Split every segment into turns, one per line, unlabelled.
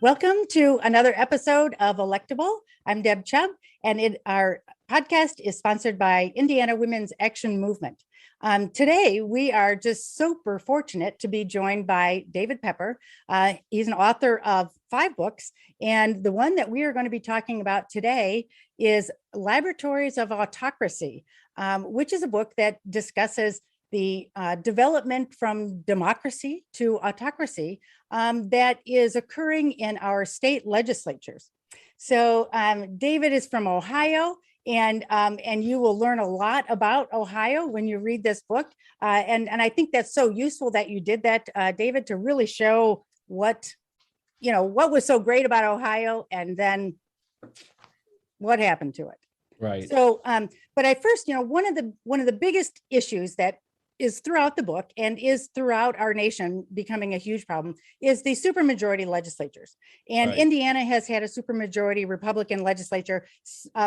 Welcome to another episode of Electable. I'm Deb Chubb, and our podcast is sponsored by Indiana Women's Action Movement. Today, we are just super fortunate to be joined by David Pepper. He's an author of 5 books, and the one that we are going to be talking about today is Laboratories of Autocracy, which is a book that discusses the development from democracy to autocracy that is occurring in our state legislatures. So David is from Ohio, and you will learn a lot about Ohio when you read this book. And I think that's so useful that you did that, David, to really show what was so great about Ohio, and then what happened to it.
Right.
So, but I first, one of the biggest issues that is throughout the book and is throughout our nation becoming a huge problem is the supermajority legislatures. And
Right.
Indiana has had a supermajority Republican legislature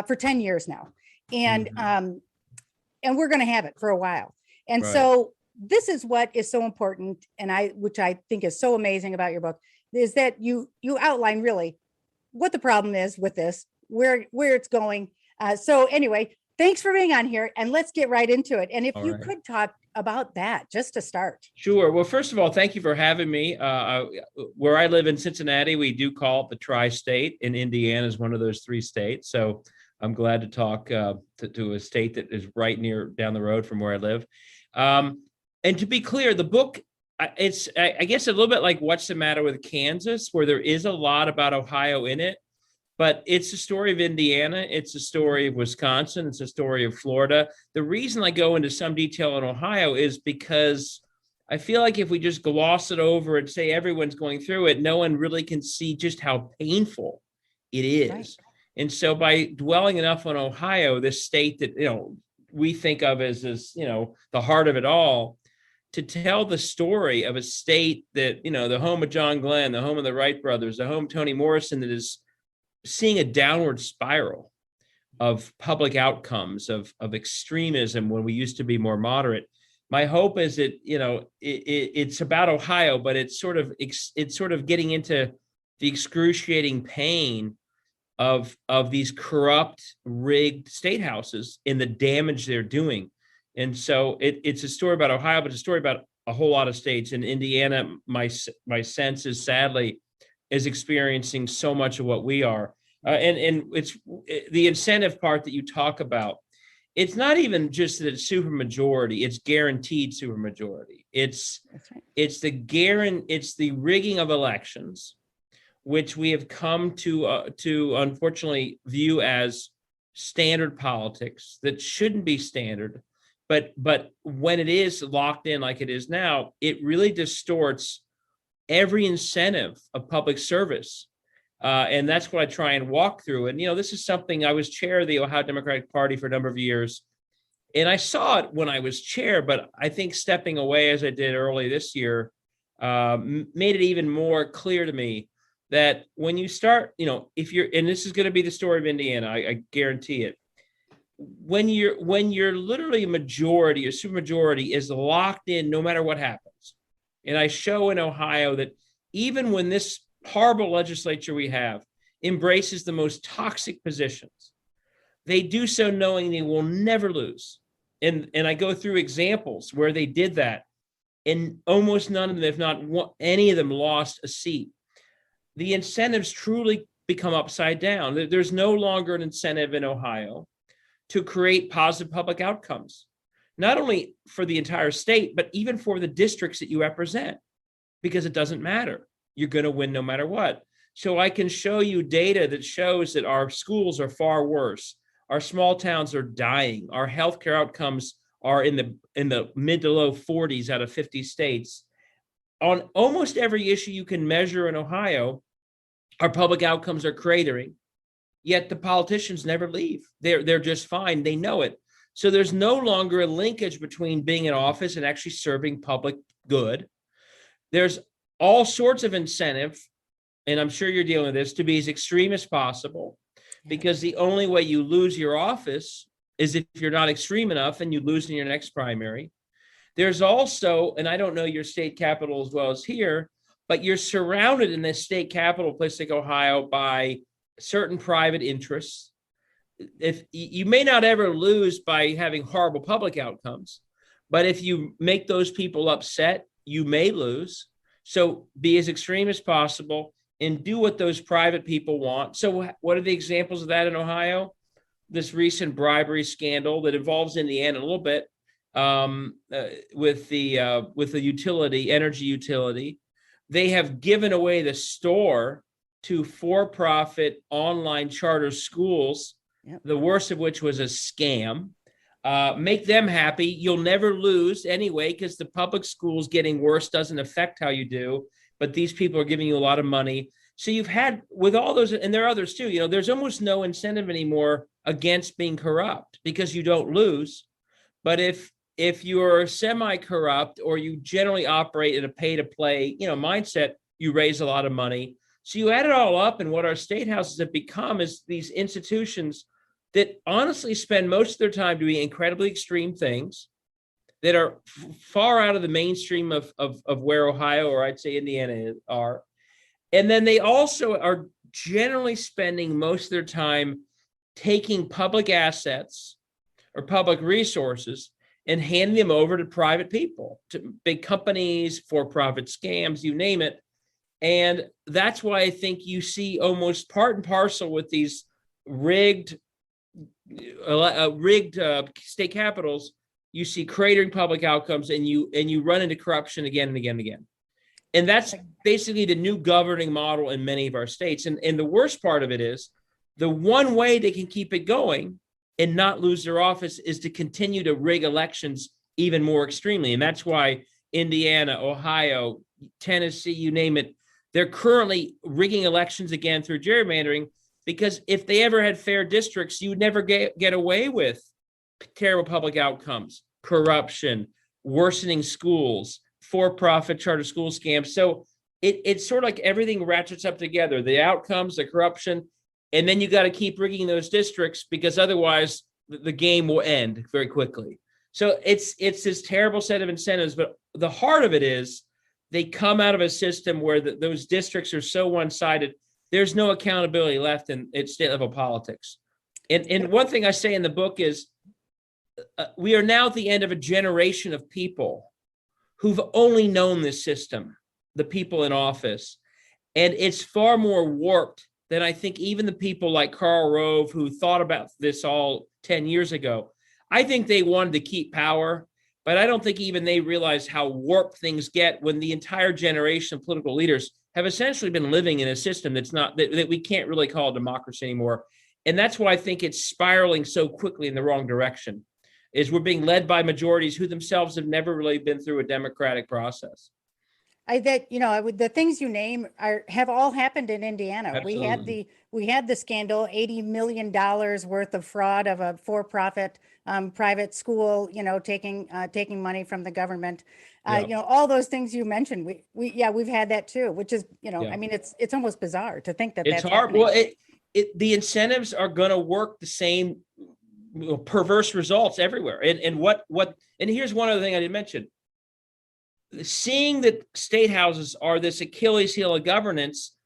for 10 years now. And and we're going to have it for a while. And
Right.
so this is what is so important, and which I think is so amazing about your book, is that you outline really what the problem is with this, where it's going. So anyway, thanks for being on here, and let's get right into it. And if you could talk about that just to start.
Sure. Well, first of all, thank you for having me. Where I live in Cincinnati, we do call it the tri-state, and Indiana is one of those 3 states. So I'm glad to talk to a state that is right near down the road from where I live. And to be clear, the book, it's, I guess, a little bit like What's the Matter with Kansas, where there is a lot about Ohio in it. But it's a story of Indiana. It's a story of Wisconsin. It's a story of Florida. The reason I go into some detail on Ohio is because I feel like if we just gloss it over and say everyone's going through it, no one really can see just how painful it is. Right. And so by dwelling enough on Ohio, this state that, we think of as the heart of it all, to tell the story of a state that, the home of John Glenn, the home of the Wright brothers, the home of Toni Morrison, that is seeing a downward spiral of public outcomes, of extremism when we used to be more moderate. My hope is that, it's about Ohio, but it's sort of getting into the excruciating pain of these corrupt, rigged state houses and the damage they're doing. And so it's a story about Ohio, but it's a story about a whole lot of states. And Indiana, my sense is sadly is experiencing so much of what we are. And it's the incentive part that you talk about. It's not even just that it's supermajority, it's guaranteed supermajority. It's the rigging of elections, which we have come to unfortunately view as standard politics that shouldn't be standard. But when it is locked in like it is now, it really distorts every incentive of public service. And that's what I try and walk through. And, this is something I was chair of the Ohio Democratic Party for a number of years. And I saw it when I was chair, but I think stepping away as I did early this year made it even more clear to me that when you start, if you're, and this is going to be the story of Indiana, I guarantee it. When you're literally a majority, a supermajority is locked in no matter what happens. And I show in Ohio that even when this horrible legislature we have embraces the most toxic positions, they do so knowing they will never lose. And I go through examples where they did that, and almost none of them, if not any of them, lost a seat. The incentives truly become upside down. There's no longer an incentive in Ohio to create positive public outcomes, not only for the entire state, but even for the districts that you represent, because it doesn't matter. You're going to win no matter what. So I can show you data that shows that our schools are far worse. Our small towns are dying. Our healthcare outcomes are in the mid to low 40s out of 50 states. On almost every issue you can measure in Ohio, our public outcomes are cratering. Yet the politicians never leave. They're just fine. They know it. So there's no longer a linkage between being in office and actually serving public good. There's all sorts of incentive, and I'm sure you're dealing with this, to be as extreme as possible, because the only way you lose your office is if you're not extreme enough and you lose in your next primary. There's also, and I don't know your state capital as well as here, but you're surrounded in this state capital place like Ohio by certain private interests. If you may not ever lose by having horrible public outcomes, but if you make those people upset, you may lose. So be as extreme as possible and do what those private people want. So what are the examples of that in Ohio? This recent bribery scandal that involves Indiana a little bit, with the utility, energy utility. They have given away the store to for-profit online charter schools,
Yep.
the worst of which was a scam. Make them happy. You'll never lose anyway, because the public schools getting worse doesn't affect how you do, but these people are giving you a lot of money. So you've had, with all those, and there are others too, there's almost no incentive anymore against being corrupt because you don't lose. But if you're semi-corrupt or you generally operate in a pay-to-play, mindset, you raise a lot of money. So you add it all up, and what our state houses have become is these institutions that honestly spend most of their time doing incredibly extreme things that are far out of the mainstream of where Ohio, or I'd say Indiana, are. And then they also are generally spending most of their time taking public assets or public resources and handing them over to private people, to big companies, for-profit scams, you name it. And that's why I think you see almost part and parcel with these rigged state capitals, you see cratering public outcomes, and you run into corruption again and again and again. And that's basically the new governing model in many of our states. And the worst part of it is the one way they can keep it going and not lose their office is to continue to rig elections even more extremely. And that's why Indiana, Ohio, Tennessee, you name it, they're currently rigging elections again through gerrymandering, because if they ever had fair districts, you would never get away with terrible public outcomes, corruption, worsening schools, for-profit charter school scams. So it's sort of like everything ratchets up together, the outcomes, the corruption, and then you got to keep rigging those districts, because otherwise the game will end very quickly. So it's this terrible set of incentives, but the heart of it is they come out of a system where those districts are so one-sided, there's no accountability left in state level politics. And one thing I say in the book is we are now at the end of a generation of people who've only known this system, the people in office. And it's far more warped than I think even the people like Karl Rove, who thought about this all 10 years ago. I think they wanted to keep power, but I don't think even they realize how warped things get when the entire generation of political leaders have essentially been living in a system that's not, that we can't really call a democracy anymore. And that's why I think it's spiraling so quickly in the wrong direction, is we're being led by majorities who themselves have never really been through a democratic process.
The things you name have all happened in Indiana.
Absolutely.
We had the scandal, $80 million worth of fraud of a for-profit private school, taking money from the government. All those things you mentioned, we've had that too, which is, I mean, it's almost bizarre to think that
It's
that's
hard.
happening.
Well, the incentives are going to work the same perverse results everywhere. And here's one other thing I didn't mention. Seeing that state houses are this Achilles heel of governance,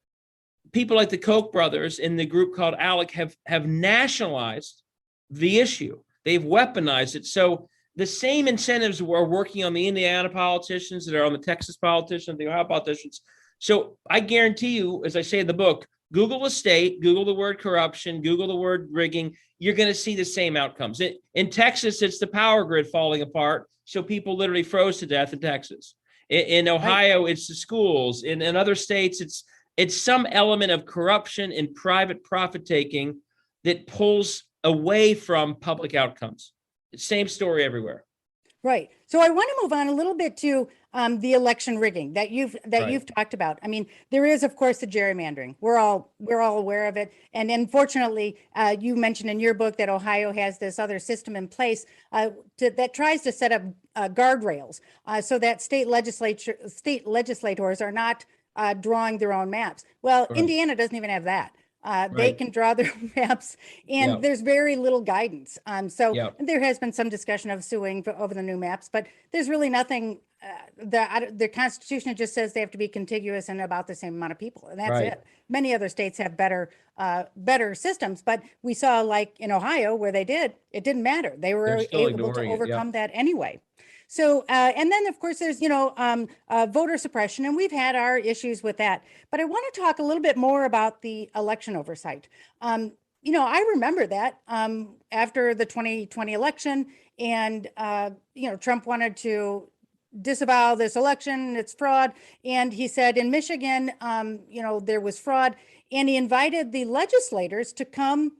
people like the Koch brothers in the group called ALEC have nationalized the issue. They've weaponized it. So the same incentives were working on the Indiana politicians that are on the Texas politicians, the Ohio politicians. So I guarantee you, as I say in the book, Google the state, Google the word corruption, Google the word rigging, you're going to see the same outcomes. In Texas, it's the power grid falling apart. So people literally froze to death in Texas. In Ohio, It's the schools. In other states, it's some element of corruption and private profit taking that pulls away from public outcomes. Same story everywhere.
Right. So I want to move on a little bit to the election rigging that you've talked about. I mean, there is, of course, the gerrymandering. We're all aware of it. And unfortunately, you mentioned in your book that Ohio has this other system in place that tries to set up guardrails so that state legislators are not drawing their own maps. Well,
Right.
Indiana doesn't even have that. They
Right.
can draw their maps, and
Yep.
there's very little guidance. So
Yep.
there has been some discussion of suing over the new maps, but there's really nothing the Constitution just says they have to be contiguous and about the same amount of people, and that's
Right.
it. Many other states have better systems, but we saw, like in Ohio, where it didn't matter. They
They're
were
still
able to
ignoring it. Yeah.
overcome that anyway. So, and then of course there's, voter suppression, and we've had our issues with that. But I want to talk a little bit more about the election oversight. I remember that after the 2020 election, and Trump wanted to disavow this election, it's fraud. And he said in Michigan, there was fraud, and he invited the legislators to come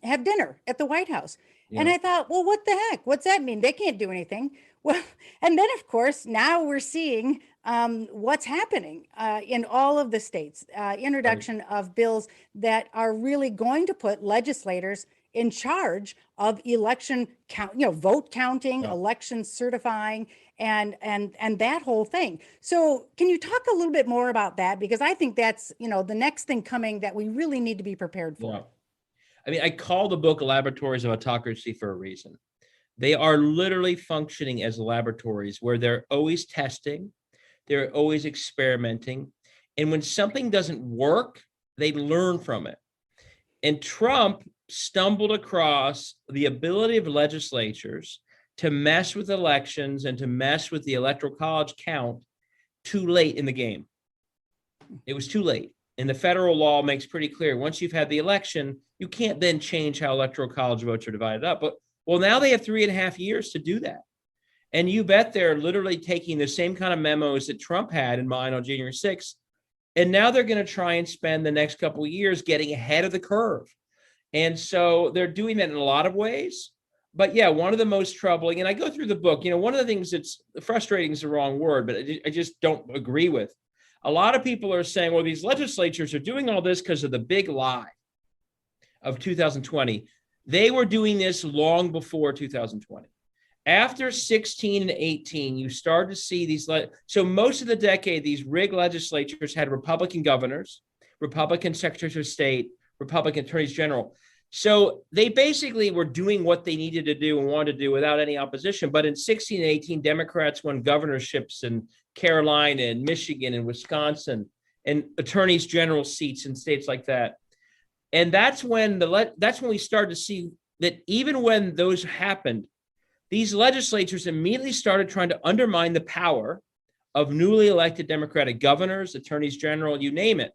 have dinner at the White House. And
Yeah.
I thought, well, what the heck? What's that mean? They can't do anything. Well, and then of course, now we're seeing what's happening in all of the states, introduction of bills that are really going to put legislators in charge of election count, vote counting,
Yeah.
election certifying, and that whole thing. So can you talk a little bit more about that? Because I think that's, the next thing coming that we really need to be prepared for.
Yeah. I mean, I call the book Laboratories of Autocracy for a reason. They are literally functioning as laboratories where they're always testing, they're always experimenting. And when something doesn't work, they learn from it. And Trump stumbled across the ability of legislatures to mess with elections and to mess with the electoral college count too late in the game. It was too late. And the federal law makes pretty clear, once you've had the election, you can't then change how electoral college votes are divided up. But well, now they have 3.5 years to do that. And you bet they're literally taking the same kind of memos that Trump had in mind on January 6th. And now they're going to try and spend the next couple of years getting ahead of the curve. And so they're doing that in a lot of ways. But yeah, one of the most troubling, and I go through the book, one of the things that's frustrating is the wrong word, but I just don't agree with. A lot of people are saying, well, these legislatures are doing all this because of the big lie of 2020. They were doing this long before 2020. After 16 and 18, you start to see these. So most of the decade, these rigged legislatures had Republican governors, Republican secretaries of state, Republican attorneys general. So they basically were doing what they needed to do and wanted to do without any opposition. But in 16 and 18, Democrats won governorships in Carolina and Michigan and Wisconsin and attorneys general seats in states like that. And that's when we started to see that even when those happened, these legislatures immediately started trying to undermine the power of newly elected Democratic governors, attorneys general, you name it.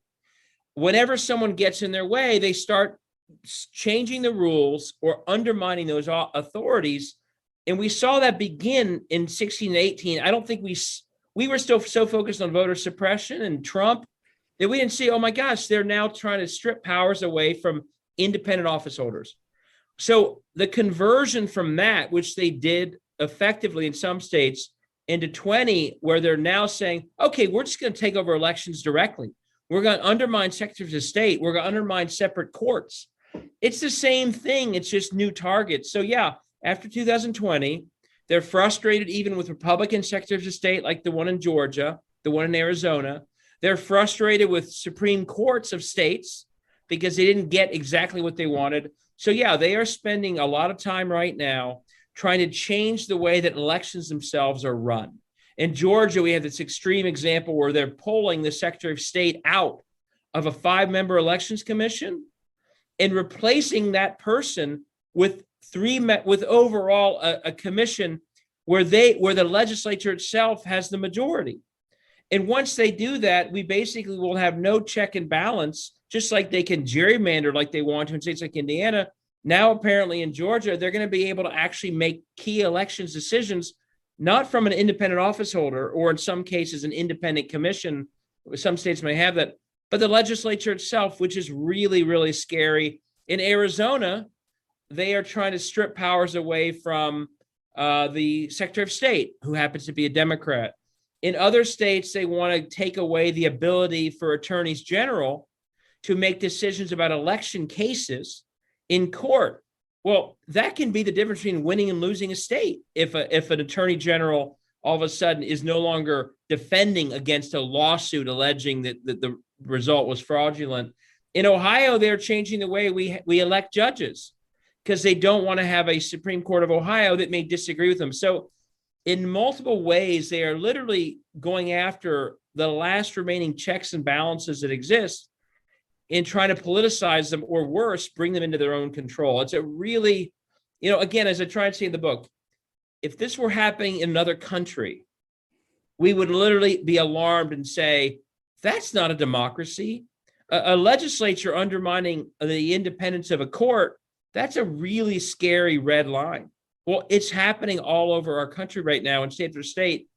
Whenever someone gets in their way, they start changing the rules or undermining those authorities. And we saw that begin in 16 and 18. I don't think we were still so focused on voter suppression and Trump that we didn't see, oh my gosh, they're now trying to strip powers away from independent office holders. So the conversion from that, which they did effectively in some states, into 20, where they're now saying, okay, we're just going to take over elections directly. We're going to undermine secretaries of state. We're going to undermine separate courts. It's the same thing. It's just new targets. So yeah, after 2020, they're frustrated even with Republican secretaries of state like the one in Georgia, the one in Arizona. They're frustrated with Supreme Courts of states because they didn't get exactly what they wanted. So yeah, they are spending a lot of time right now trying to change the way that elections themselves are run. In Georgia, we have this extreme example where they're pulling the Secretary of State out of a 5-member elections commission and replacing that person with overall a commission where the legislature itself has the majority. And once they do that, we basically will have no check and balance, just like they can gerrymander like they want to in states like Indiana. Now, apparently in Georgia, they're going to be able to actually make key elections decisions, not from an independent office holder, or in some cases, an independent commission. Some states may have that, but the legislature itself, which is really, really scary. In Arizona, they are trying to strip powers away from the Secretary of State, who happens to be a Democrat. In other states, they want to take away the ability for attorneys general to make decisions about election cases in court. Well, that can be the difference between winning and losing a state. If an attorney general all of a sudden is no longer defending against a lawsuit alleging that the result was fraudulent. In Ohio, they're changing the way we elect judges because they don't want to have a Supreme Court of Ohio that may disagree with them. So in multiple ways, they are literally going after the last remaining checks and balances that exist in trying to politicize them, or worse, bring them into their own control. It's a really, again, as I try and say in the book, if this were happening in another country, we would literally be alarmed and say, that's not a democracy. A legislature undermining the independence of a court, that's a really scary red line. Well, it's happening all over our country right now, in state after state.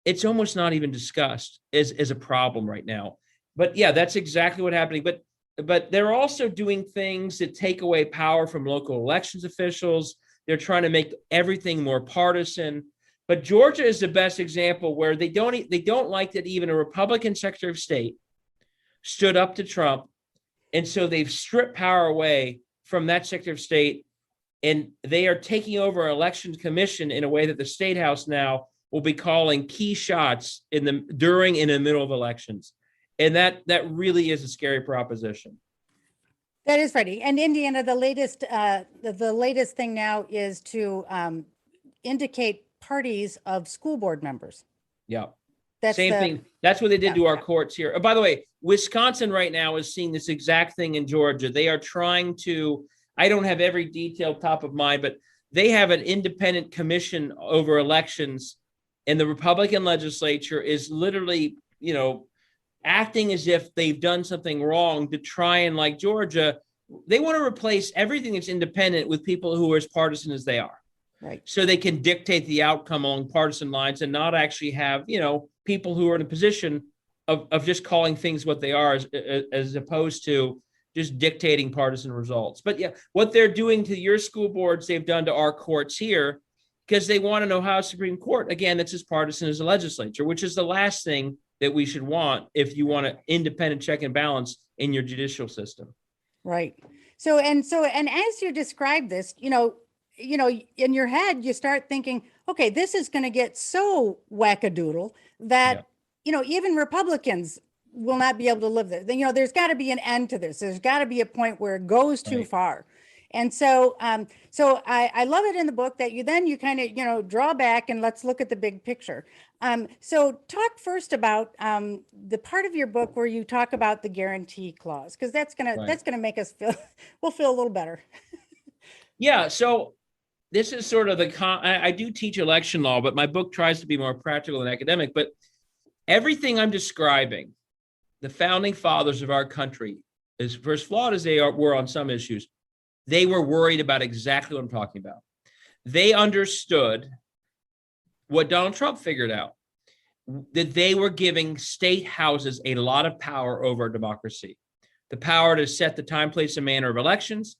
It's almost not even discussed as a problem right now. But yeah, that's exactly what's happening. But they're also doing things that take away power from local elections officials. They're trying to make everything more partisan. But Georgia is the best example where they don't like that even a Republican Secretary of State stood up to Trump. And so they've stripped power away from that Secretary of State. And they are taking over an election commission in a way that the State House now will be calling key shots during and in the middle of elections. And that really is a scary proposition.
That is funny. And Indiana, the latest thing now is to indicate parties of school board members.
Yeah. Same thing. That's what they did to our courts here. Oh, by the way, Wisconsin right now is seeing this exact thing in Georgia. They are trying to, I don't have every detail top of mind, but they have an independent commission over elections, and the Republican legislature is literally, acting as if they've done something wrong to try and, like Georgia, they want to replace everything that's independent with people who are as partisan as they are.
Right.
So they can dictate the outcome along partisan lines and not actually have, people who are in a position of just calling things what they are, as opposed to just dictating partisan results. But yeah, what they're doing to your school boards, they've done to our courts here, because they want to know how Supreme Court, again, that's as partisan as the legislature, which is the last thing that we should want if you want an independent check and balance in your judicial system.
Right. So as you describe this, in your head, you start thinking, okay, this is going to get so wackadoodle that, even Republicans will not be able to live there. There's got to be an end to this. There's got to be a point where it goes too far. And so I love it in the book that you kind of, draw back and let's look at the big picture. So talk first about the part of your book where you talk about the guarantee clause, because that's gonna make us we'll feel a little better.
Yeah. So this is sort of I do teach election law, but my book tries to be more practical and academic. But everything I'm describing, the founding fathers of our country, as flawed as they were on some issues, they were worried about exactly what I'm talking about. They understood what Donald Trump figured out, that they were giving state houses a lot of power over democracy, the power to set the time, place, and manner of elections,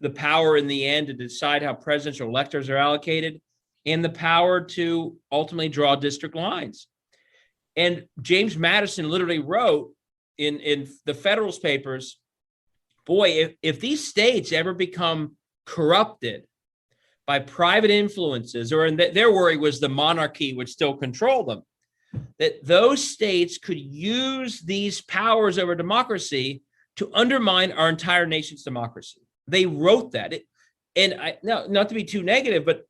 the power in the end to decide how presidential electors are allocated, and the power to ultimately draw district lines. And James Madison literally wrote in the Federalist Papers, boy, if these states ever become corrupted by private influences, or their worry was the monarchy would still control them, that those states could use these powers over democracy to undermine our entire nation's democracy. They wrote that. Not to be too negative, but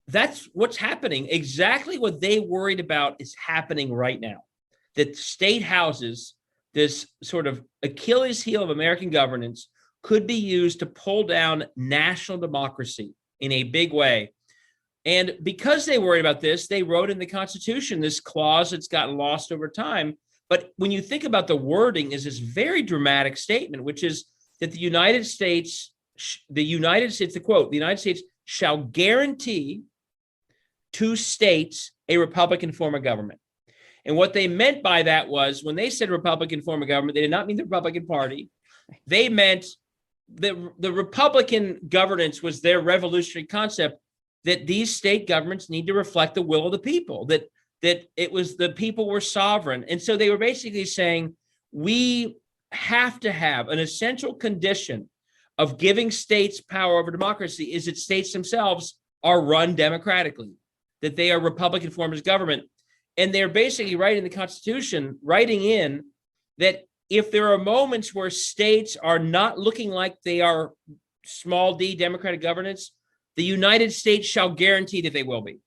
that's what's happening. Exactly what they worried about is happening right now. That state houses, this sort of Achilles heel of American governance, could be used to pull down national democracy in a big way. And because they worried about this, they wrote in the Constitution this clause that's gotten lost over time. But when you think about the wording, is this very dramatic statement, which is that the United States, the quote, the United States shall guarantee to states a Republican form of government. And what they meant by that was, when they said Republican form of government, they did not mean the Republican Party. They meant the Republican governance was their revolutionary concept, that these state governments need to reflect the will of the people, that it was the people were sovereign. And so they were basically saying, we have to have an essential condition of giving states power over democracy is that states themselves are run democratically, that they are Republican forms of government. And they're basically writing the Constitution, writing in that if there are moments where states are not looking like they are small d democratic governance, the United States shall guarantee that they will be.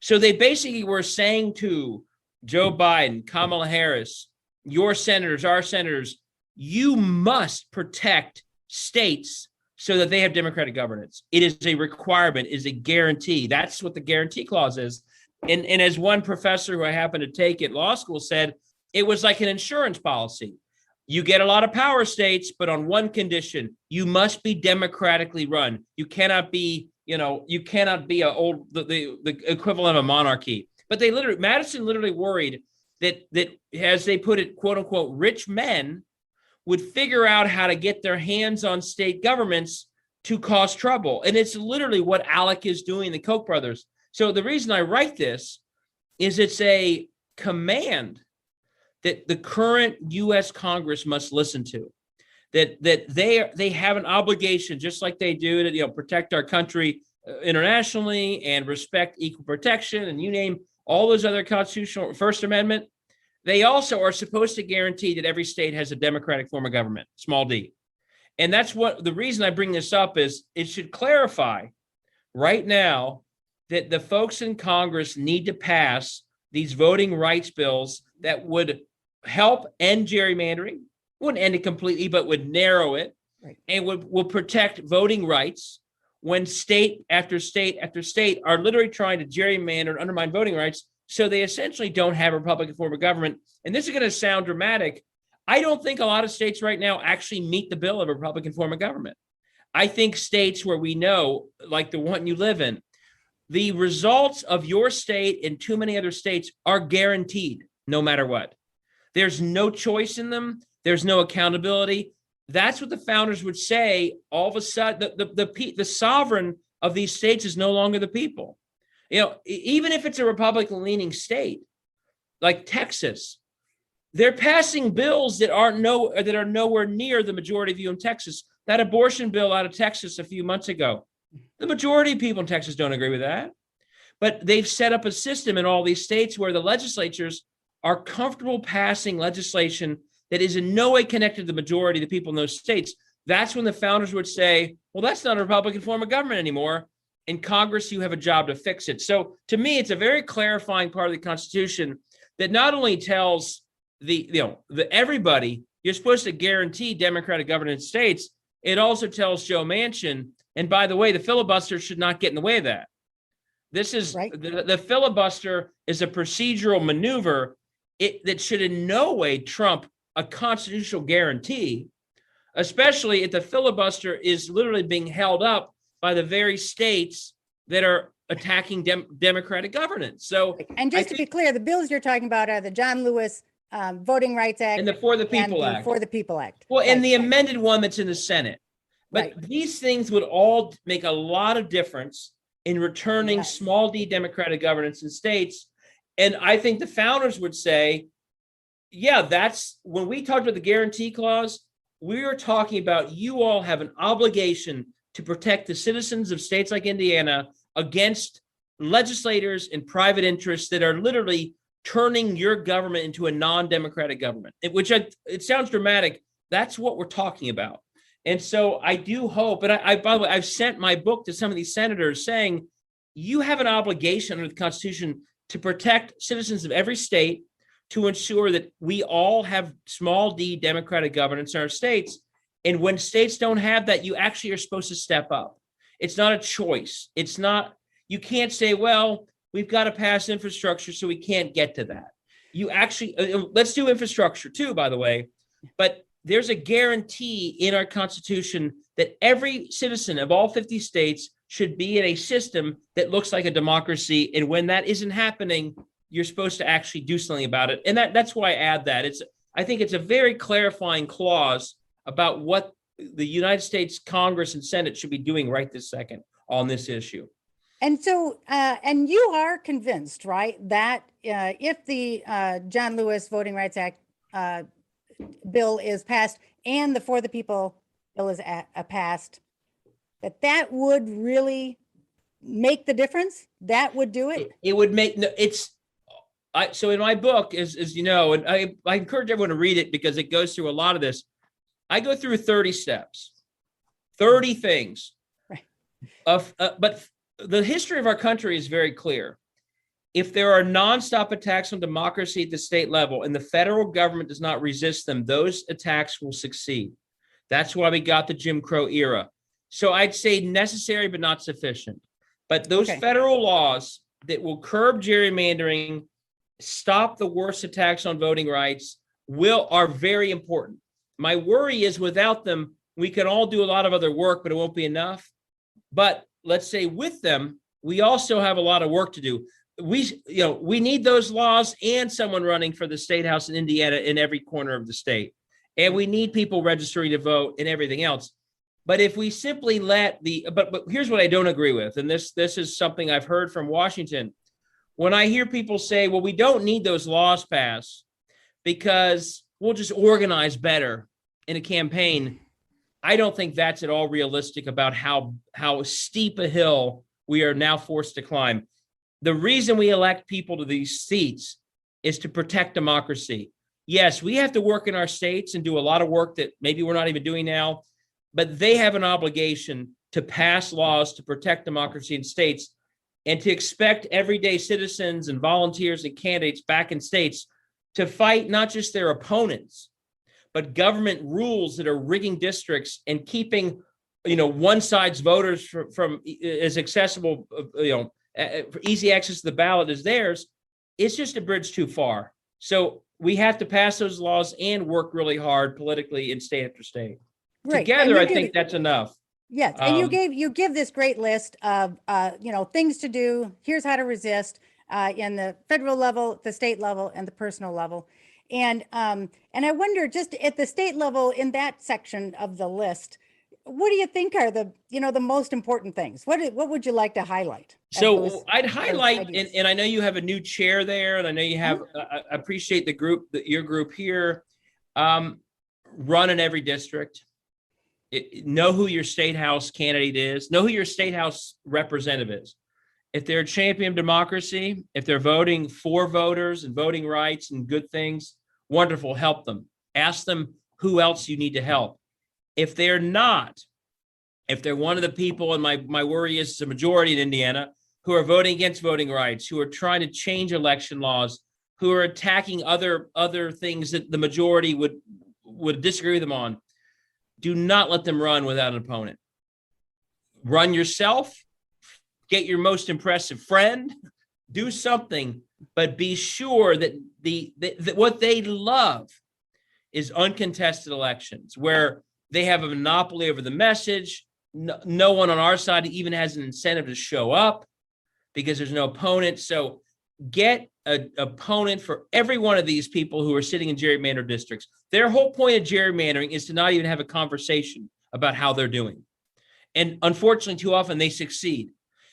So they basically were saying to Joe Biden, Kamala Harris, your senators, our senators, you must protect states so that they have democratic governance. It is a requirement, is a guarantee. That's what the guarantee clause is. And as one professor who I happened to take at law school said, it was like an insurance policy. You get a lot of power states, but on one condition, you must be democratically run. You cannot be, you cannot be the equivalent of a monarchy. But Madison literally worried that as they put it, quote unquote, rich men would figure out how to get their hands on state governments to cause trouble. And it's literally what Alec is doing, the Koch brothers. So the reason I write this is it's a command that the current U.S. Congress must listen to, that they have an obligation, just like they do to protect our country internationally and respect equal protection, and you name all those other constitutional First Amendment. They also are supposed to guarantee that every state has a democratic form of government, small d. And that's what the reason I bring this up is it should clarify right now that the folks in Congress need to pass these voting rights bills that would help end gerrymandering, wouldn't end it completely, but would narrow it, right, and will protect voting rights when state after state after state are literally trying to gerrymander and undermine voting rights. So they essentially don't have a Republican form of government. And this is going to sound dramatic. I don't think a lot of states right now actually meet the bill of a Republican form of government. I think states where we know, like the one you live in, the results of your state and too many other states are guaranteed no matter what. There's no choice in them. There's no accountability. That's what the founders would say. All of a sudden, the sovereign of these states is no longer the people. Even if it's a Republican-leaning state like Texas, they're passing bills that are nowhere near the majority view in Texas. That abortion bill out of Texas a few months ago, the majority of people in Texas don't agree with that. But they've set up a system in all these states where the legislatures are comfortable passing legislation that is in no way connected to the majority of the people in those states. That's when the founders would say, well, that's not a Republican form of government anymore. In Congress, you have a job to fix it. So to me, it's a very clarifying part of the Constitution that not only tells everybody you're supposed to guarantee democratic governance in states, it also tells Joe Manchin, and by the way, the filibuster should not get in the way of that. This is right. The filibuster is a procedural maneuver that should in no way trump a constitutional guarantee, especially if the filibuster is literally being held up by the very states that are attacking democratic governance. So,
and just to be clear, the bills you're talking about are the John Lewis Voting Rights Act
and the For the People Act.
For the People Act.
Well, and the amended one that's in the Senate. But these things would all make a lot of difference in returning small d democratic governance in states. And I think the founders would say, yeah, that's when we talked about the guarantee clause, we are talking about you all have an obligation to protect the citizens of states like Indiana against legislators and private interests that are literally turning your government into a non-democratic government, it sounds dramatic. That's what we're talking about. And so I do hope, and I by the way, I've sent my book to some of these senators saying, you have an obligation under the Constitution to protect citizens of every state, to ensure that we all have small d democratic governance in our states. And when states don't have that, you actually are supposed to step up. It's not a choice. It's not, you can't say, well, we've got to pass infrastructure, so we can't get to that. You actually, let's do infrastructure too, by the way, but there's a guarantee in our Constitution that every citizen of all 50 states should be in a system that looks like a democracy. And when that isn't happening, you're supposed to actually do something about it. And that's why I add that. I think it's a very clarifying clause about what the United States Congress and Senate should be doing right this second on this issue.
And so, and you are convinced, right, that if the John Lewis Voting Rights Act bill is passed and the For the People bill is passed, that would really make the difference? That would do it?
It would make, so in my book, as you know, and I encourage everyone to read it because it goes through a lot of this. I go through 30 steps, 30 things.
Right.
But the history of our country is very clear. If there are nonstop attacks on democracy at the state level and the federal government does not resist them, those attacks will succeed. That's why we got the Jim Crow era. So I'd say necessary, but not sufficient. But those federal laws that will curb gerrymandering, stop the worst attacks on voting rights, are very important. My worry is without them, we can all do a lot of other work, but it won't be enough. But let's say with them, we also have a lot of work to do. We need those laws and someone running for the state house in Indiana in every corner of the state. And we need people registering to vote and everything else. But if we simply let but here's what I don't agree with. And this is something I've heard from Washington. When I hear people say, well, we don't need those laws passed because we'll just organize better in a campaign. I don't think that's at all realistic about how steep a hill we are now forced to climb. The reason we elect people to these seats is to protect democracy. Yes, we have to work in our states and do a lot of work that maybe we're not even doing now, but they have an obligation to pass laws to protect democracy in states and to expect everyday citizens and volunteers and candidates back in states to fight not just their opponents, but government rules that are rigging districts and keeping, one side's voters from as accessible, for easy access to the ballot as theirs. It's just a bridge too far. So we have to pass those laws and work really hard politically in state after state.
Right.
Together, I think that's enough.
Yes, and you give this great list of things to do. Here's how to resist in the federal level, the state level, and the personal level. And I wonder, just at the state level, in that section of the list, what do you think are the most important things? What would you like to highlight?
So I'd highlight, and I know you have a new chair there, and I know you have. I appreciate your group here. Run in every district. Know who your state house candidate is. Know who your state house representative is. If they're a champion of democracy, if they're voting for voters and voting rights and good things, wonderful, help them. Ask them who else you need to help. If they're not, if they're one of the people, and my worry is it's a majority in Indiana, who are voting against voting rights, who are trying to change election laws, who are attacking other things that the majority would disagree with them on, do not let them run without an opponent. Run yourself, get your most impressive friend, do something, but be sure that that what they love is uncontested elections, where they have a monopoly over the message. No one on our side even has an incentive to show up because there's no opponent. So get an opponent for every one of these people who are sitting in gerrymandered districts. Their whole point of gerrymandering is to not even have a conversation about how they're doing. And unfortunately, too often they succeed.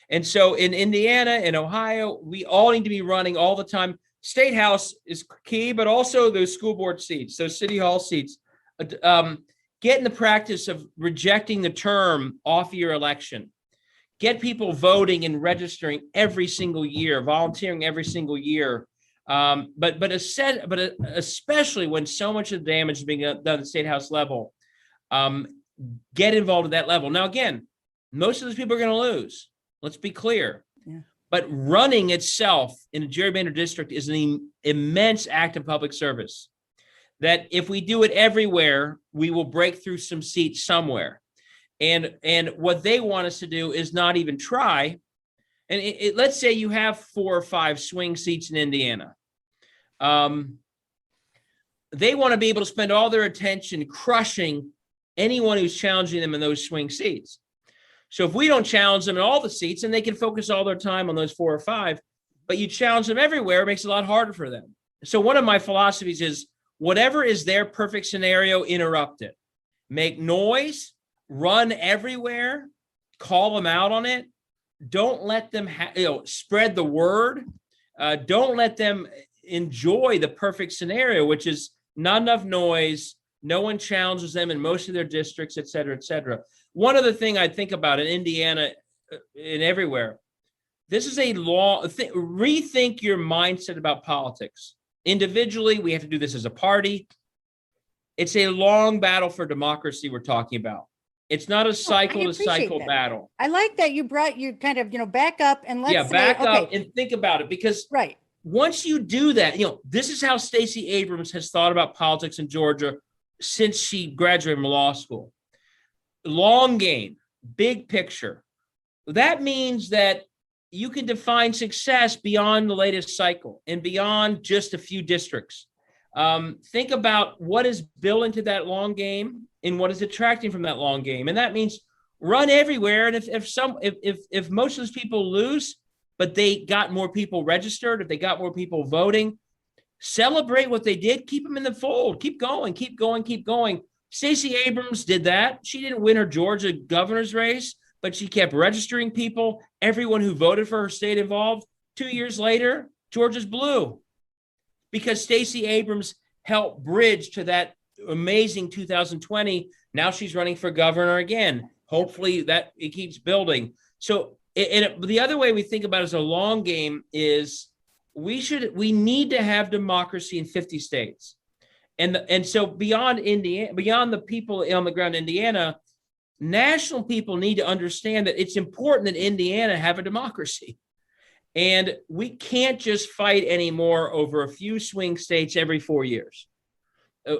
And so in Indiana and Ohio, we all need to be running all the time. State house is key, but also those school board seats, those city hall seats. Get in the practice of rejecting the term off your election. Get people voting and registering every single year, volunteering every single year. But especially when so much of the damage is being done at the state house level, get involved at that level. Now, again, most of those people are going to lose. Let's be clear. Yeah. But running itself in a gerrymandered district is an immense act of public service that if we do it everywhere, we will break through some seats somewhere. And what they want us to do is not even try. And let's say you have 4 or 5 swing seats in Indiana. They want to be able to spend all their attention crushing anyone who's challenging them in those swing seats. So if we don't challenge them in all the seats, then they can focus all their time on those 4 or 5, but you challenge them everywhere, it makes it a lot harder for them. So one of my philosophies is whatever is their perfect scenario, interrupt it. Make noise, run everywhere, call them out on it. Don't let them spread the word. Don't let them enjoy the perfect scenario, which is not enough noise. No one challenges them in most of their districts, et cetera, et cetera. One other thing I think about in Indiana and everywhere, this is a law. Rethink your mindset about politics. Individually, we have to do this as a party. It's a long battle for democracy we're talking about. It's not a
I
cycle to
appreciate
cycle
that.
battle.
I like that you kind of, back up and let's
Yeah,
say,
back up
okay,
and think about it, because
right.
once you do that, this is how Stacey Abrams has thought about politics in Georgia since she graduated from law school. Long game, big picture. That means that you can define success beyond the latest cycle and beyond just a few districts. Think about what is built into that long game and what is attracting from that long game, and that means run everywhere. And if most of those people lose, but they got more people registered, if they got more people voting, celebrate what they did, keep them in the fold, keep going, keep going, keep going. Stacey Abrams did that. She didn't win her Georgia governor's race, but she kept registering people. Everyone who voted for her stayed involved. 2 years later, Georgia's blue because Stacey Abrams helped bridge to that amazing 2020. Now she's running for governor again. Hopefully that it keeps building. So the other way we think about it as a long game is we need to have democracy in 50 states. And so beyond Indiana, beyond the people on the ground in Indiana, national people need to understand that it's important that Indiana have a democracy. And we can't just fight anymore over a few swing states every 4 years.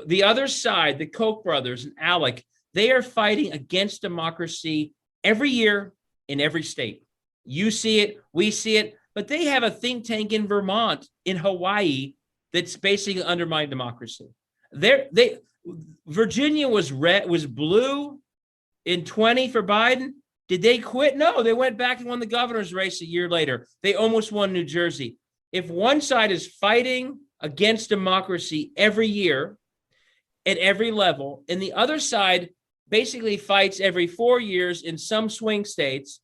The other side, the Koch brothers and ALEC, they are fighting against democracy every year in every state. You see it, we see it, but they have a think tank in Vermont, in Hawaii, that's basically undermining democracy. Virginia was blue in 20 for Biden. Did they quit? No, they went back and won the governor's race a year later. They almost won New Jersey. If one side is fighting against democracy every year at every level, and the other side basically fights every 4 years in some swing states,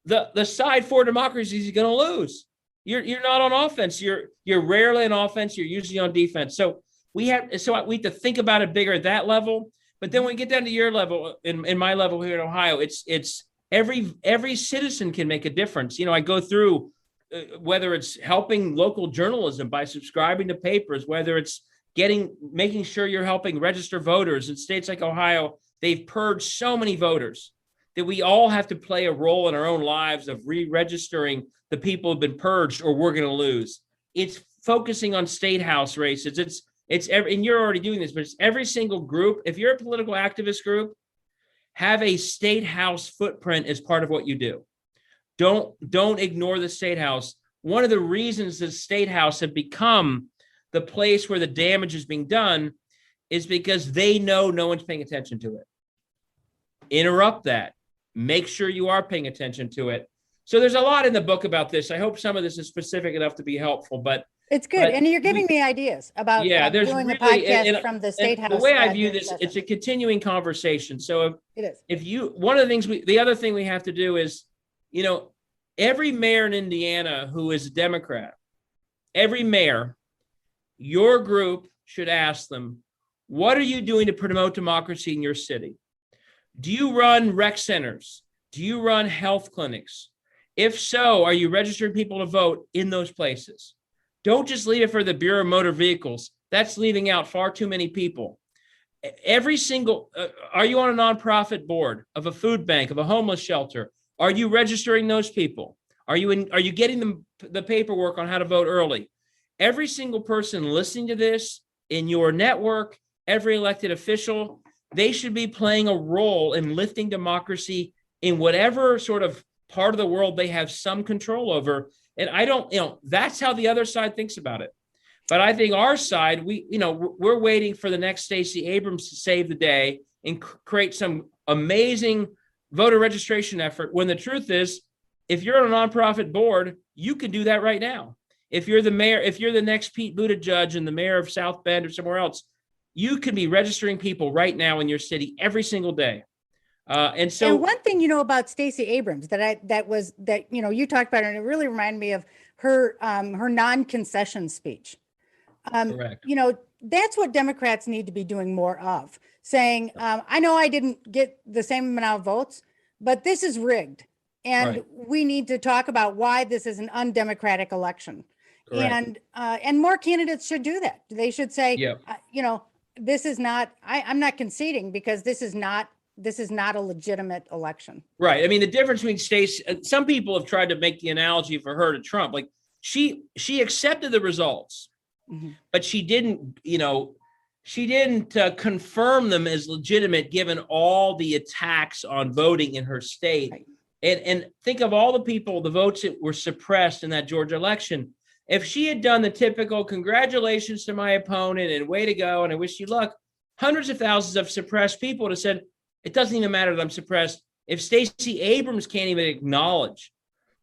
the side for democracy is going to lose. You're not on offense. You're rarely on offense. You're usually on defense. So we have to think about it bigger at that level. But then when we get down to your level, in my level here in Ohio, it's every citizen can make a difference. I go through whether it's helping local journalism by subscribing to papers, whether it's making sure you're helping register voters in states like Ohio. They've purged so many voters that we all have to play a role in our own lives of re-registering the people who've been purged, or we're going to lose. It's focusing on state house races. And you're already doing this, but it's every single group. If you're a political activist group, have a state house footprint as part of what you do. Don't ignore the state house. One of the reasons the state house have become the place where the damage is being done is because they know no one's paying attention to it. Interrupt that. Make sure you are paying attention to it. So there's a lot in the book about this. I hope some of this is specific enough to be helpful, but
it's good. And you're giving me ideas about
there's
doing
really,
the podcast from the state house.
The way I view this, it's a continuing conversation. So
it is.
The other thing we have to do is, every mayor in Indiana who is a Democrat, every mayor, your group should ask them, what are you doing to promote democracy in your city? Do you run rec centers? Do you run health clinics? If so, are you registering people to vote in those places? Don't just leave it for the Bureau of Motor Vehicles. That's leaving out far too many people. Are you on a nonprofit board of a food bank, of a homeless shelter? Are you registering those people? Are you getting them the paperwork on how to vote early? Every single person listening to this in your network, every elected official, they should be playing a role in lifting democracy in whatever sort of part of the world they have some control over. And that's how the other side thinks about it. But I think our side, we're waiting for the next Stacey Abrams to save the day and create some amazing voter registration effort, when the truth is, if you're on a nonprofit board, you can do that right now. If you're the mayor, if you're the next Pete Buttigieg and the mayor of South Bend or somewhere else, you can be registering people right now in your city every single day. And
one thing, about Stacey Abrams that you talked about, and it really reminded me of her non-concession speech.
Correct.
That's what Democrats need to be doing more of, saying, I know I didn't get the same amount of votes, but this is rigged. And we need to talk about why this is an undemocratic election. Correct. And more candidates should do that. They should say, this is not, I'm not conceding because this is not this is not a legitimate election.
Right. I mean, the difference between Stacey, some people have tried to make the analogy for her to Trump. Like she accepted the results, but she didn't, confirm them as legitimate given all the attacks on voting in her state.
Right.
And think of all the people, the votes that were suppressed in that Georgia election. If she had done the typical congratulations to my opponent and way to go, and I wish you luck, hundreds of thousands of suppressed people would have said, it doesn't even matter that I'm suppressed. If Stacey Abrams can't even acknowledge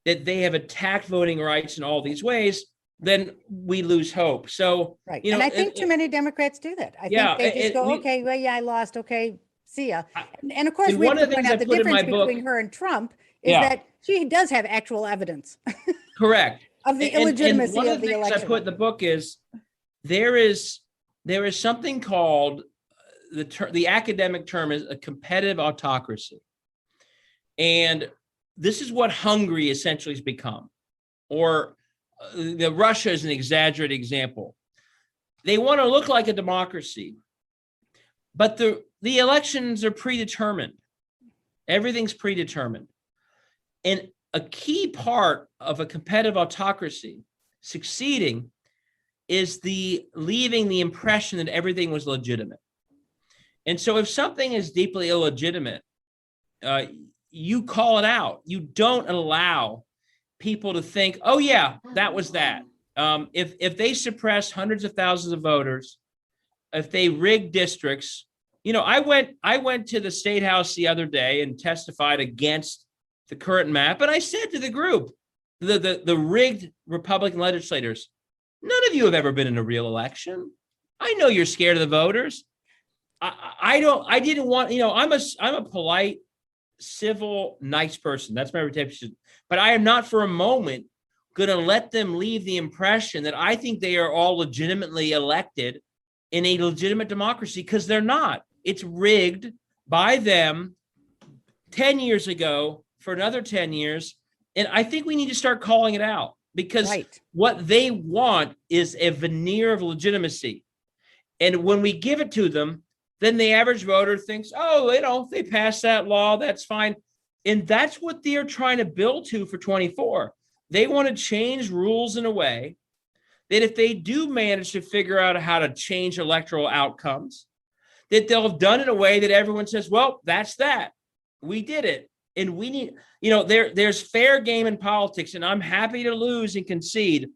that they have attacked voting rights in all these ways, then we lose hope. So,
right. And I think too many Democrats do that. I think they just go, okay, well, yeah, I lost. Okay, see ya. And of course, we have to point out the difference between her and Trump is that she does have actual evidence.
Correct.
Of the illegitimacy
one
of the election.
I put in the book is there is something called the academic term is a competitive autocracy. And this is what Hungary essentially has become, or Russia is an exaggerated example. They want to look like a democracy, but the elections are predetermined. Everything's predetermined. And a key part of a competitive autocracy succeeding is leaving the impression that everything was legitimate. And so if something is deeply illegitimate, you call it out. You don't allow people to think, oh yeah, that was that. If they suppress hundreds of thousands of voters, if they rig districts, I went to the State House the other day and testified against the current map. And I said to the group, the rigged Republican legislators, none of you have ever been in a real election. I know you're scared of the voters. I didn't want, I'm a polite, civil, nice person. That's my reputation. But I am not for a moment going to let them leave the impression that I think they are all legitimately elected in a legitimate democracy, because they're not. It's rigged by them 10 years ago for another 10 years. And I think we need to start calling it out, because what they want is a veneer of legitimacy. And when we give it to them, then the average voter thinks, oh, they passed that law, that's fine. And that's what they're trying to build to for 24. They want to change rules in a way that if they do manage to figure out how to change electoral outcomes, that they'll have done it in a way that everyone says, well, that's that. We did it. And we need, there's fair game in politics, and I'm happy to lose and concede.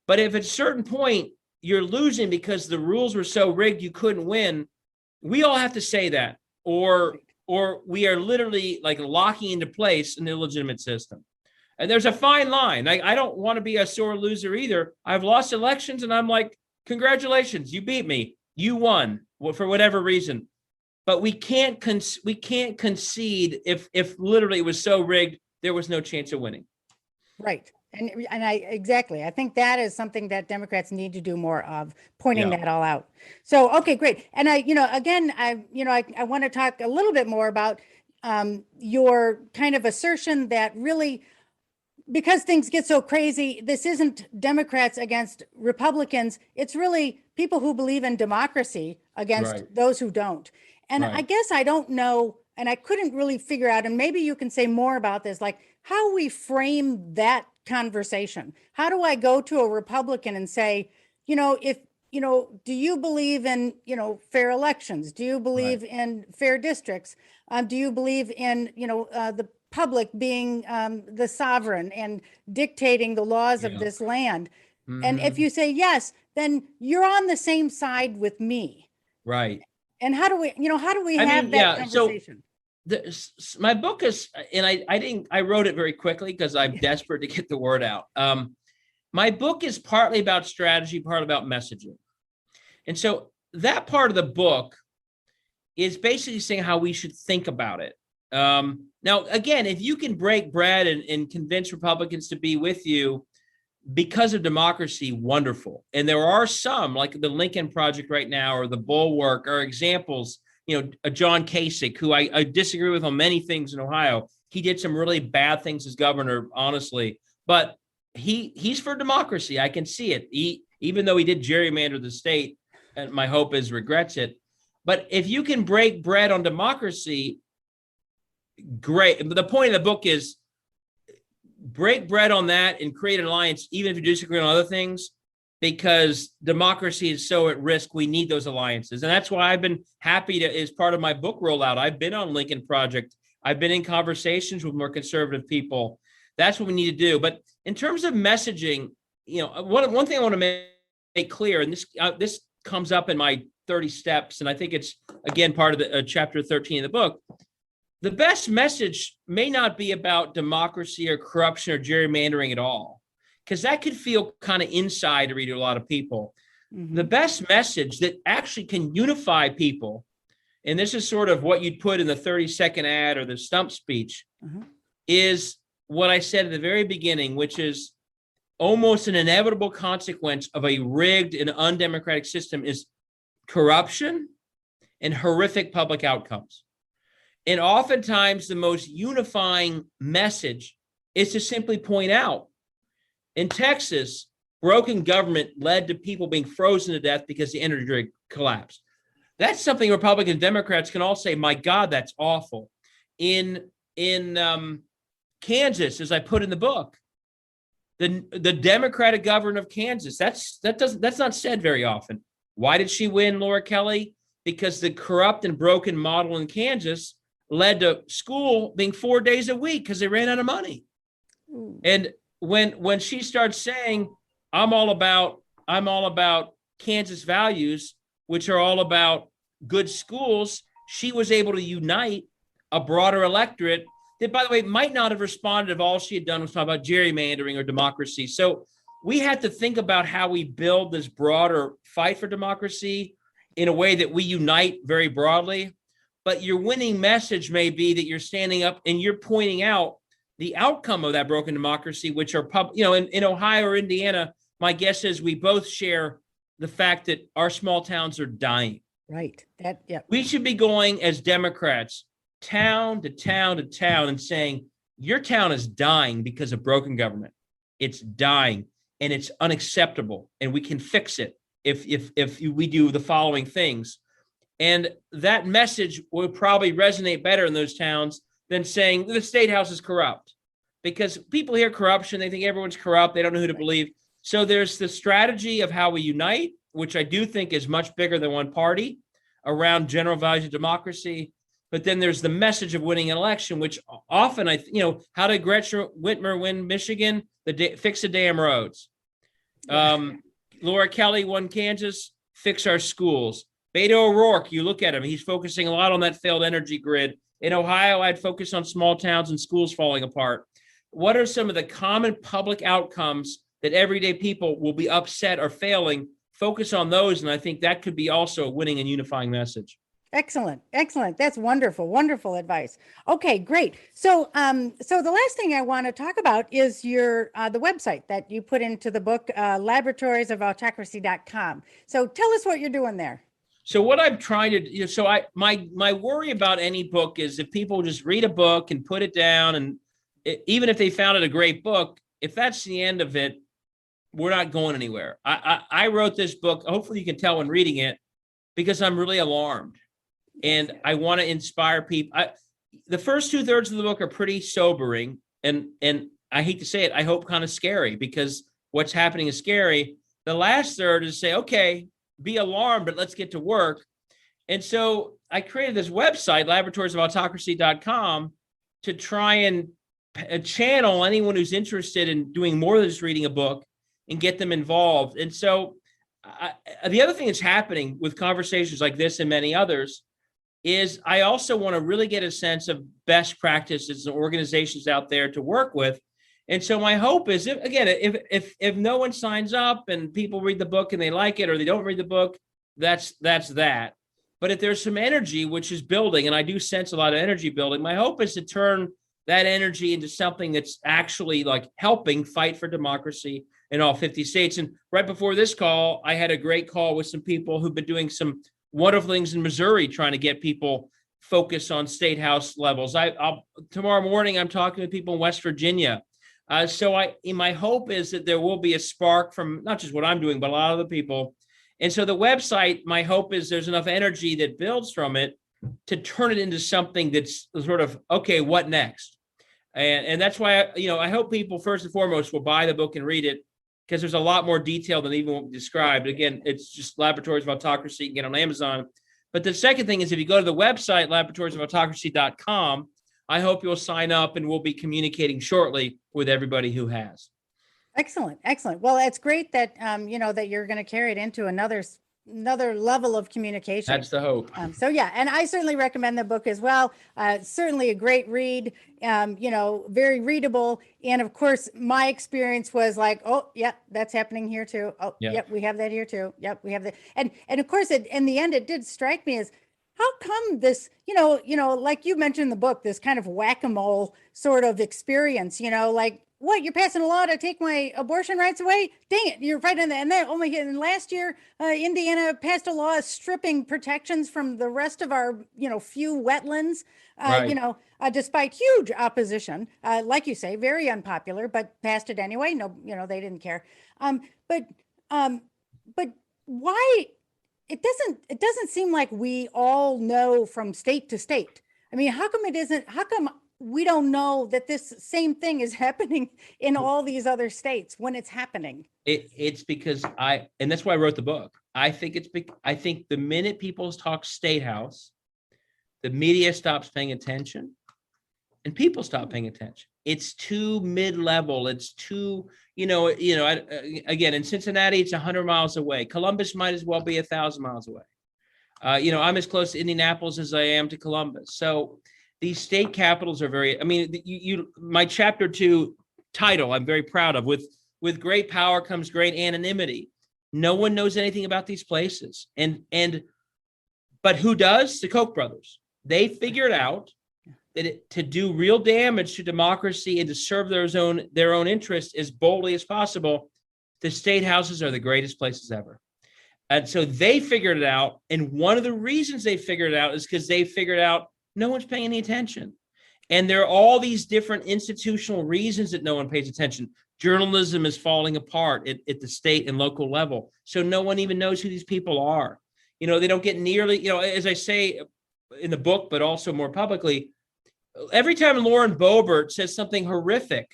But if at a certain point you're losing because the rules were so rigged you couldn't win, we all have to say that, or we are literally like locking into place an illegitimate system. And there's a fine line. I don't want to be a sore loser either. I've lost elections and I'm like, congratulations, you beat me. You won for whatever reason. But we can't concede if literally it was so rigged, there was no chance of winning.
Right. And I think that is something that Democrats need to do more of, pointing that all out. So, okay, great. And I want to talk a little bit more about your kind of assertion that really, because things get so crazy, this isn't Democrats against Republicans. It's really people who believe in democracy against those who don't. And I guess I don't know, and I couldn't really figure out, and maybe you can say more about this, like how we frame that conversation. How do I go to a Republican and say, do you believe in, fair elections? Do you believe in fair districts? Do you believe in, the public being the sovereign and dictating the laws of this land? Mm-hmm. And if you say yes, then you're on the same side with me.
Right.
And how do we have that conversation?
My book is, and I wrote it very quickly because I'm desperate to get the word out. My book is partly about strategy, part about messaging. And so that part of the book is basically saying how we should think about it. Now, again, if you can break bread and convince Republicans to be with you because of democracy, wonderful. And there are some, like the Lincoln Project right now, or the Bulwark, are examples. John Kasich, who I disagree with on many things in Ohio. He did some really bad things as governor, honestly, but he's for democracy. I can see it. Even though he did gerrymander the state, and my hope is regrets it. But if you can break bread on democracy, great. But the point of the book is break bread on that and create an alliance, even if you disagree on other things, because democracy is so at risk. We need those alliances. And that's why I've been happy to, as part of my book rollout, I've been on Lincoln Project. I've been in conversations with more conservative people. That's what we need to do. But in terms of messaging, one thing I want to make clear, and this comes up in my 30 steps, and I think it's, again, part of the chapter 13 of the book. The best message may not be about democracy or corruption or gerrymandering at all, because that could feel kind of insidery to a lot of people.
Mm-hmm.
The best message that actually can unify people, and this is sort of what you'd put in the 30-second ad or the stump speech, is what I said at the very beginning, which is almost an inevitable consequence of a rigged and undemocratic system is corruption and horrific public outcomes. And oftentimes the most unifying message is to simply point out, in Texas, broken government led to people being frozen to death because the energy grid collapsed. That's something Republicans and Democrats can all say, my God, that's awful. In Kansas, as I put in the book, the Democratic governor of Kansas, that's not said very often. Why did she win, Laura Kelly? Because the corrupt and broken model in Kansas led to school being 4 days a week because they ran out of money.
Ooh.
And when she starts saying, I'm all about Kansas values, which are all about good schools, she was able to unite a broader electorate that, by the way, might not have responded if all she had done was talk about gerrymandering or democracy. So we have to think about how we build this broader fight for democracy in a way that we unite very broadly. But your winning message may be that you're standing up and you're pointing out the outcome of that broken democracy, which are in Ohio or Indiana, my guess is we both share the fact that our small towns are dying.
Right.
We should be going as Democrats, town to town to town, and saying, your town is dying because of broken government. It's dying, and it's unacceptable, and we can fix it if we do the following things. And that message will probably resonate better in those towns than saying the state house is corrupt, because people hear corruption, they think everyone's corrupt, they don't know who to believe. So there's the strategy of how we unite, which I do think is much bigger than one party, around general values of democracy. But then there's the message of winning an election, which often how did Gretchen Whitmer win Michigan? Fix the damn roads. Laura Kelly won Kansas, fix our schools. Beto O'Rourke, you look at him, he's focusing a lot on that failed energy grid. In Ohio, I'd focus on small towns and schools falling apart. What are some of the common public outcomes that everyday people will be upset or failing? Focus on those, and I think that could be also a winning and unifying message.
Excellent. That's wonderful advice. Okay, great. So the last thing I want to talk about is your the website that you put into the book, Laboratories of Autocracy.com. So tell us what you're doing there.
So what I'm trying to do, my worry about any book is if people just read a book and put it down, and even if they found it a great book, if that's the end of it, we're not going anywhere. I wrote this book, hopefully you can tell when reading it, because I'm really alarmed. And I want to inspire people. The first 2/3 of the book are pretty sobering, and I hate to say it, I hope kind of scary, because what's happening is scary. The last third is say, okay, be alarmed, but let's get to work. And so I created this website, laboratories-of-autocracy.com, to try and channel anyone who's interested in doing more than just reading a book and get them involved. And so the other thing that's happening with conversations like this and many others is I also want to really get a sense of best practices and organizations out there to work with. And so my hope is, if no one signs up and people read the book and they like it, or they don't read the book, that's that. But if there's some energy, which is building, and I do sense a lot of energy building, my hope is to turn that energy into something that's actually like helping fight for democracy in all 50 states. And right before this call, I had a great call with some people who've been doing some wonderful things in Missouri, trying to get people focused on state house levels. Tomorrow morning, I'm talking to people in West Virginia. My hope is that there will be a spark from not just what I'm doing, but a lot of the people. And so the website, my hope is there's enough energy that builds from it to turn it into something that's sort of, okay, what next? And that's why, I hope people first and foremost will buy the book and read it, because there's a lot more detail than even what we described. Again, it's just Laboratories of Autocracy. You can get on Amazon. But the second thing is, if you go to the website, laboratoriesofautocracy.com, I hope you'll sign up, and we'll be communicating shortly with everybody who has.
Excellent. Excellent. Well, it's great that, that you're going to carry it into another level of communication.
That's the hope.
So yeah, and I certainly recommend the book as well. Certainly a great read, very readable. And of course, my experience was like, oh, yeah, that's happening here too. Oh, yep, we have that here too. Yep, we have that. And of course, in the end, it did strike me as, how come this, like you mentioned in the book, this kind of whack-a-mole sort of experience, like, what, you're passing a law to take my abortion rights away? Dang it, you're right in that. And then only in last year, Indiana passed a law stripping protections from the rest of our, few wetlands,
Right.
Despite huge opposition, like you say, very unpopular, but passed it anyway. No, they didn't care. But why? It doesn't seem like we all know from state to state. I mean, how come we don't know that this same thing is happening in all these other states when it's happening?
It's because and that's why I wrote the book. I think the minute people talk state house, the media stops paying attention and people stop paying attention. It's too mid-level. It's too, again, in Cincinnati, it's 100 miles away. Columbus might as well be 1,000 miles away. I'm as close to Indianapolis as I am to Columbus. So these state capitals are very, my chapter 2 title, I'm very proud of, with great power comes great anonymity. No one knows anything about these places. But who does? The Koch brothers. They figured out that to do real damage to democracy and to serve their own interests as boldly as possible, the state houses are the greatest places ever. And so they figured it out. And one of the reasons they figured it out is because they figured out no one's paying any attention. And there are all these different institutional reasons that no one pays attention. Journalism is falling apart at the state and local level. So no one even knows who these people are. They don't get nearly, as I say in the book, but also more publicly, every time Lauren Boebert says something horrific,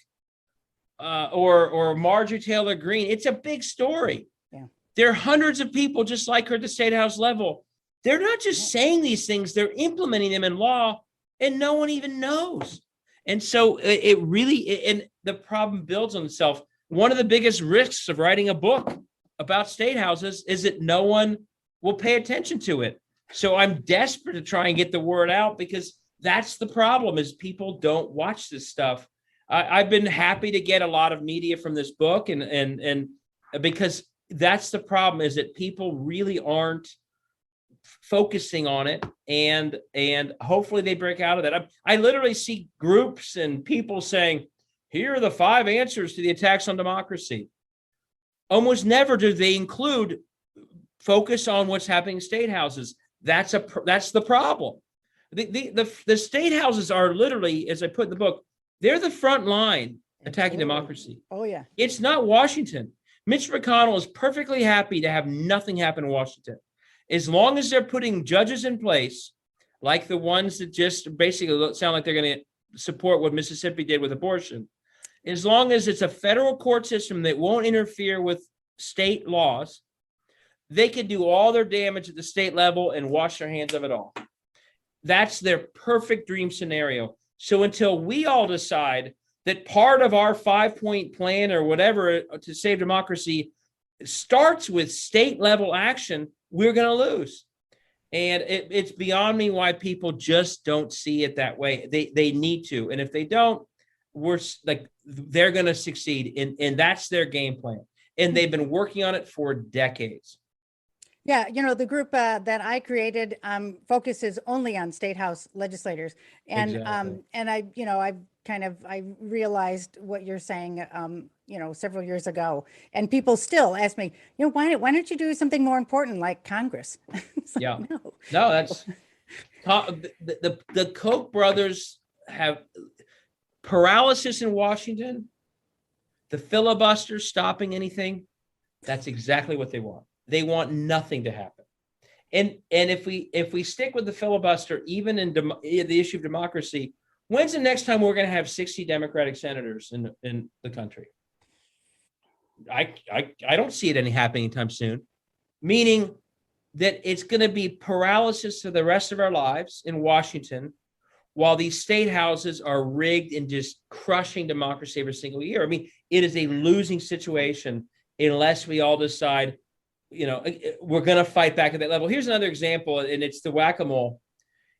or Marjorie Taylor Greene, it's a big story. Yeah. There are hundreds of people just like her at the state house level. They're not just saying these things, they're implementing them in law, and no one even knows. And so and the problem builds on itself. One of the biggest risks of writing a book about state houses is that no one will pay attention to it. So I'm desperate to try and get the word out, because that's the problem, is people don't watch this stuff. I've been happy to get a lot of media from this book, and because that's the problem, is that people really aren't focusing on it, and hopefully they break out of that. I literally see groups and people saying, here are the 5 answers to the attacks on democracy. Almost never do they include focus on what's happening in state houses. That's the problem. The state houses are literally, as I put in the book, they're the front line attacking democracy.
Oh yeah.
It's not Washington. Mitch McConnell is perfectly happy to have nothing happen in Washington. As long as they're putting judges in place, like the ones that just basically sound like they're going to support what Mississippi did with abortion, as long as it's a federal court system that won't interfere with state laws, they can do all their damage at the state level and wash their hands of it all. That's their perfect dream scenario. So until we all decide that part of our 5-point plan or whatever to save democracy starts with state level action, we're going to lose. And it's beyond me why people just don't see it that way. They need to. And if they don't, they're going to succeed. And that's their game plan. And they've been working on it for decades.
Yeah, the group that I created focuses only on state house legislators, and
Exactly.
and I realized what you're saying, several years ago, and people still ask me, why don't you do something more important like Congress?
Yeah, no, that's the Koch brothers have paralysis in Washington, the filibuster stopping anything. That's exactly what they want. They want nothing to happen. And if we stick with the filibuster, even in the issue of democracy, when's the next time we're going to have 60 Democratic senators in the country? I don't see it happening anytime soon. Meaning that it's going to be paralysis for the rest of our lives in Washington, while these state houses are rigged and just crushing democracy every single year. I mean, it is a losing situation unless we all decide, we're going to fight back at that level. Here's another example, and it's the whack-a-mole.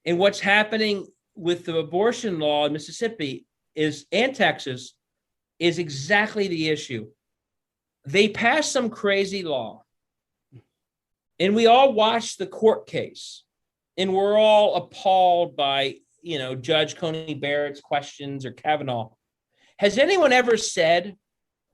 And what's happening with the abortion law in Mississippi and Texas is exactly the issue. They passed some crazy law, and we all watched the court case, and we're all appalled by, Judge Coney Barrett's questions or Kavanaugh. Has anyone ever said,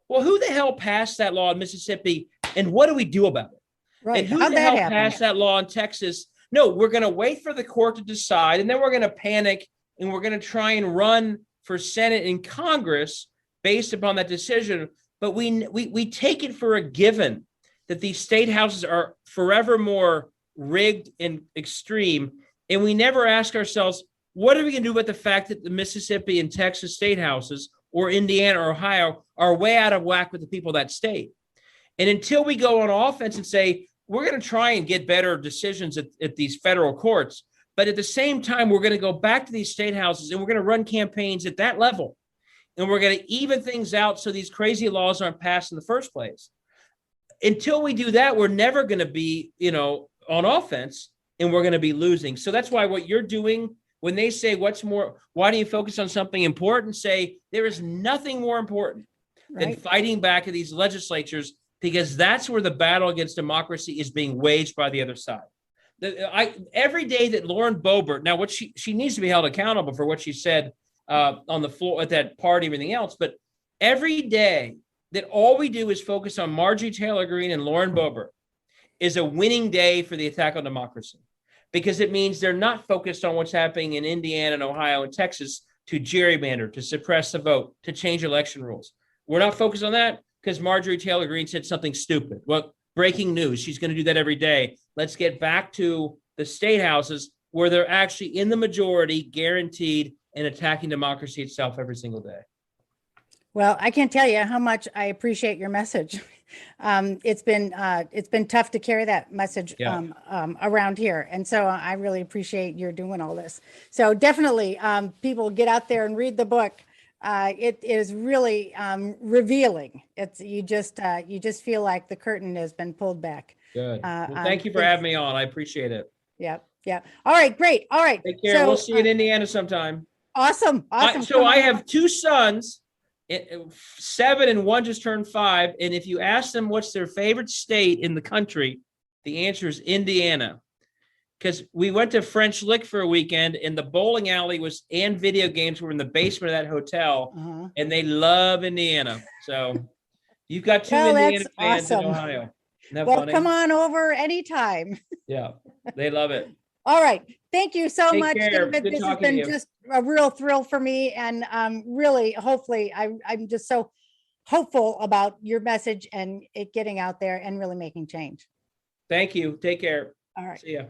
well, who the hell passed that law in Mississippi, and what do we do about it?
Right.
And who
How'd
the
that
hell
happen?
passed that law in Texas? No, we're going to wait for the court to decide, and then we're going to panic, and we're going to try and run for Senate and Congress based upon that decision. But we take it for a given that these state houses are forevermore rigged and extreme, and we never ask ourselves, what are we going to do about the fact that the Mississippi and Texas state houses, or Indiana or Ohio, are way out of whack with the people of that state? And until we go on offense and say, we're going to try and get better decisions at these federal courts, but at the same time, we're going to go back to these state houses and we're going to run campaigns at that level. And we're going to even things out so these crazy laws aren't passed in the first place. Until we do that, we're never going to be, on offense, and we're going to be losing. So that's why what you're doing, when they say, why do you focus on something important? Say, there is nothing more important than fighting back at these legislatures, because that's where the battle against democracy is being waged by the other side. Every day that Lauren Boebert, now what she needs to be held accountable for what she said on the floor at that party, everything else, but every day that all we do is focus on Marjorie Taylor Greene and Lauren Boebert is a winning day for the attack on democracy, because it means they're not focused on what's happening in Indiana and Ohio and Texas to gerrymander, to suppress the vote, to change election rules. We're not focused on that because Marjorie Taylor Greene said something stupid. Well, breaking news, she's going to do that every day. Let's get back to the state houses where they're actually in the majority, guaranteed, and attacking democracy itself every single day.
Well, I can't tell you how much I appreciate your message. It's been tough to carry that message around here. And so I really appreciate your doing all this. So definitely people get out there and read the book. It is really revealing. You just feel like the curtain has been pulled back.
Good. Well, thank you for having me on. I appreciate it.
Yeah. All right. Great. All right.
Take care. We'll see you in Indiana sometime.
Awesome.
So I have two sons, 7 and 1 just turned 5. And if you ask them what's their favorite state in the country, the answer is Indiana. Because we went to French Lick for a weekend, and the bowling alley and video games were in the basement of that hotel, and they love Indiana. So you've got two Indiana fans in Ohio. Isn't that funny?
Come on over anytime.
Yeah, they love it.
All right. Thank you so much,
care.
David.
Good
This has been just a real thrill for me. And really, hopefully, I'm just so hopeful about your message and it getting out there and really making change.
Thank you. Take care.
All right.
See ya.